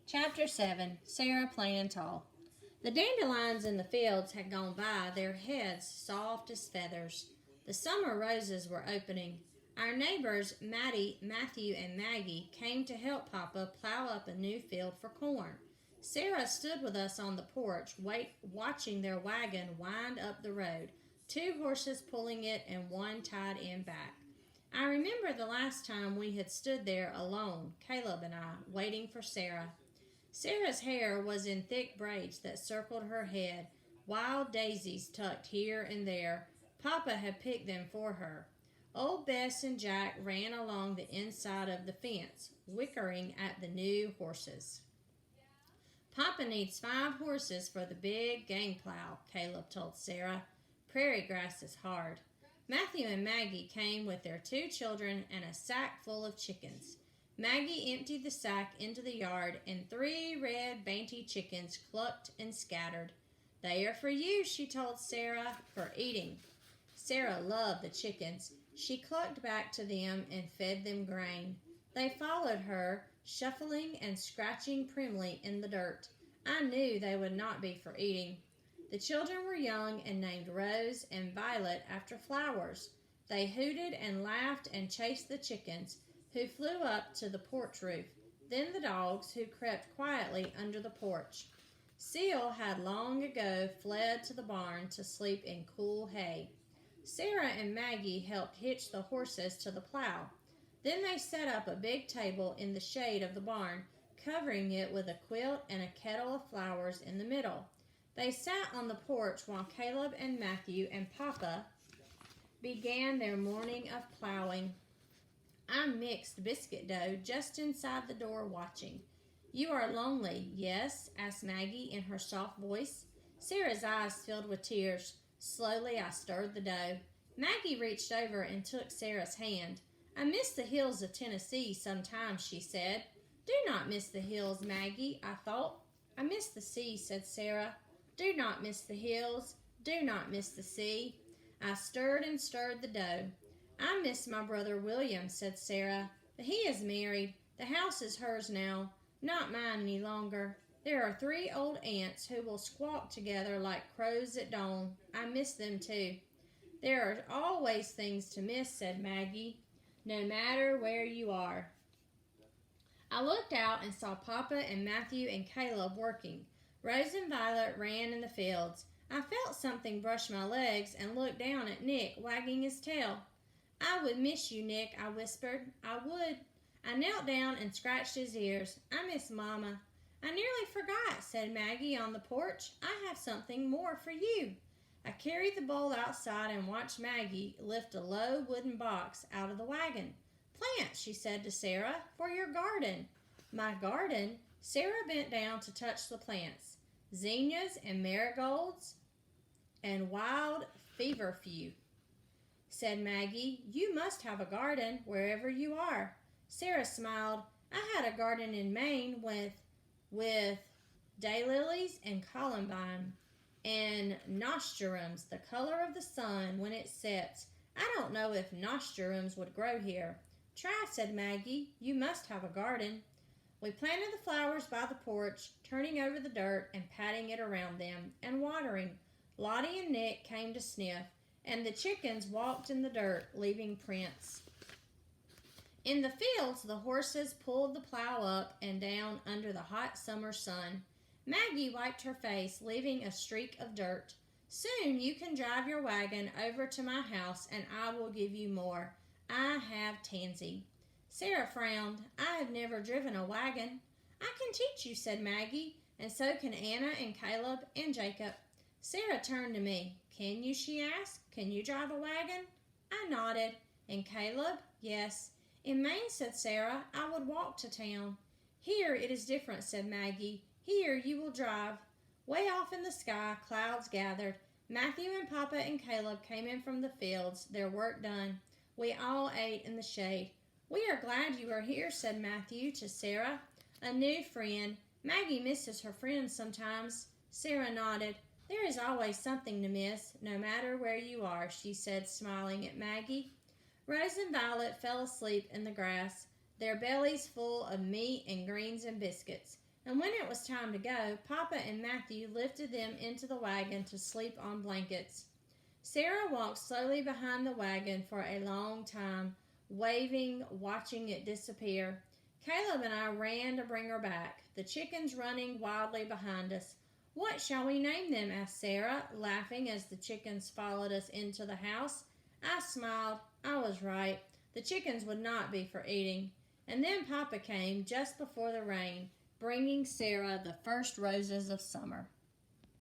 Chapter 7. Sarah Playing Tall. The dandelions in the fields had gone by, their heads soft as feathers. The summer roses were opening. Our neighbors, Matthew, and Maggie, came to help Papa plow up a new field for corn. Sarah stood with us on the porch, watching their wagon wind up the road, two horses pulling it and one tied in back. I remember the last time we had stood there alone, Caleb and I, waiting for Sarah. Sarah's hair was in thick braids that circled her head, wild daisies tucked here and there. Papa had picked them for her. Old Bess and Jack ran along the inside of the fence, whickering at the new horses. Papa needs 5 horses for the big game plow, Caleb told Sarah. Prairie grass is hard. Matthew and Maggie came with their 2 children and a sack full of chickens. Maggie emptied the sack into the yard, and 3 red, dainty chickens clucked and scattered. They are for you, she told Sarah, for eating. Sarah loved the chickens. She clucked back to them and fed them grain. They followed her, shuffling and scratching primly in the dirt. I knew they would not be for eating. The children were young and named Rose and Violet after flowers. They hooted and laughed and chased the chickens, who flew up to the porch roof, then the dogs, who crept quietly under the porch. Seal had long ago fled to the barn to sleep in cool hay. Sarah and Maggie helped hitch the horses to the plow. Then they set up a big table in the shade of the barn, covering it with a quilt and a kettle of flowers in the middle. They sat on the porch while Caleb and Matthew and Papa began their morning of plowing. I mixed biscuit dough just inside the door watching. You are lonely, yes? Asked Maggie in her soft voice. Sarah's eyes filled with tears. Slowly I stirred the dough. Maggie reached over and took Sarah's hand. I miss the hills of Tennessee sometimes, she said. Do not miss the hills, Maggie, I thought. I miss the sea, said Sarah. Do not miss the hills. Do not miss the sea. I stirred and stirred the dough. I miss my brother William, said Sarah, but he is married. The house is hers now, not mine any longer. There are 3 old aunts who will squawk together like crows at dawn. I miss them too. There are always things to miss, said Maggie, no matter where you are. I looked out and saw Papa and Matthew and Caleb working. Rose and Violet ran in the fields. I felt something brush my legs and looked down at Nick, wagging his tail. I would miss you, Nick, I whispered. I would. I knelt down and scratched his ears. I miss Mama. I nearly forgot, said Maggie on the porch. I have something more for you. I carried the bowl outside and watched Maggie lift a low wooden box out of the wagon. Plants, she said to Sarah, for your garden. My garden? Sarah bent down to touch the plants. Zinnias and marigolds and wild feverfew, said Maggie. You must have a garden wherever you are. Sarah smiled. I had a garden in Maine with daylilies and columbine and nasturtiums, the color of the sun when it sets. I don't know if nasturtiums would grow here. Try, said Maggie. You must have a garden. We planted the flowers by the porch, turning over the dirt and patting it around them and watering. Lottie and Nick came to sniff, and the chickens walked in the dirt, leaving prints. In the fields, the horses pulled the plow up and down under the hot summer sun. Maggie wiped her face, leaving a streak of dirt. Soon you can drive your wagon over to my house, and I will give you more. I have Tansy. Sarah frowned. I have never driven a wagon. I can teach you, said Maggie, and so can Anna and Caleb and Jacob. Sarah turned to me. Can you, she asked. Can you drive a wagon? I nodded. And Caleb? Yes. In Maine, said Sarah, I would walk to town. Here it is different, said Maggie. Here you will drive. Way off in the sky, clouds gathered. Matthew and Papa and Caleb came in from the fields, their work done. We all ate in the shade. We are glad you are here, said Matthew to Sarah. A new friend. Maggie misses her friends sometimes. Sarah nodded. There is always something to miss, no matter where you are, she said, smiling at Maggie. Rose and Violet fell asleep in the grass, their bellies full of meat and greens and biscuits, And when it was time to go, Papa and Matthew lifted them into the wagon to sleep on blankets. Sarah walked slowly behind the wagon for a long time, waving, watching it disappear. Caleb and I ran to bring her back, the chickens running wildly behind us. "What shall we name them?" asked Sarah, laughing as the chickens followed us into the house. I smiled. I was right. The chickens would not be for eating. And then Papa came just before the rain, bringing Sarah the first roses of summer.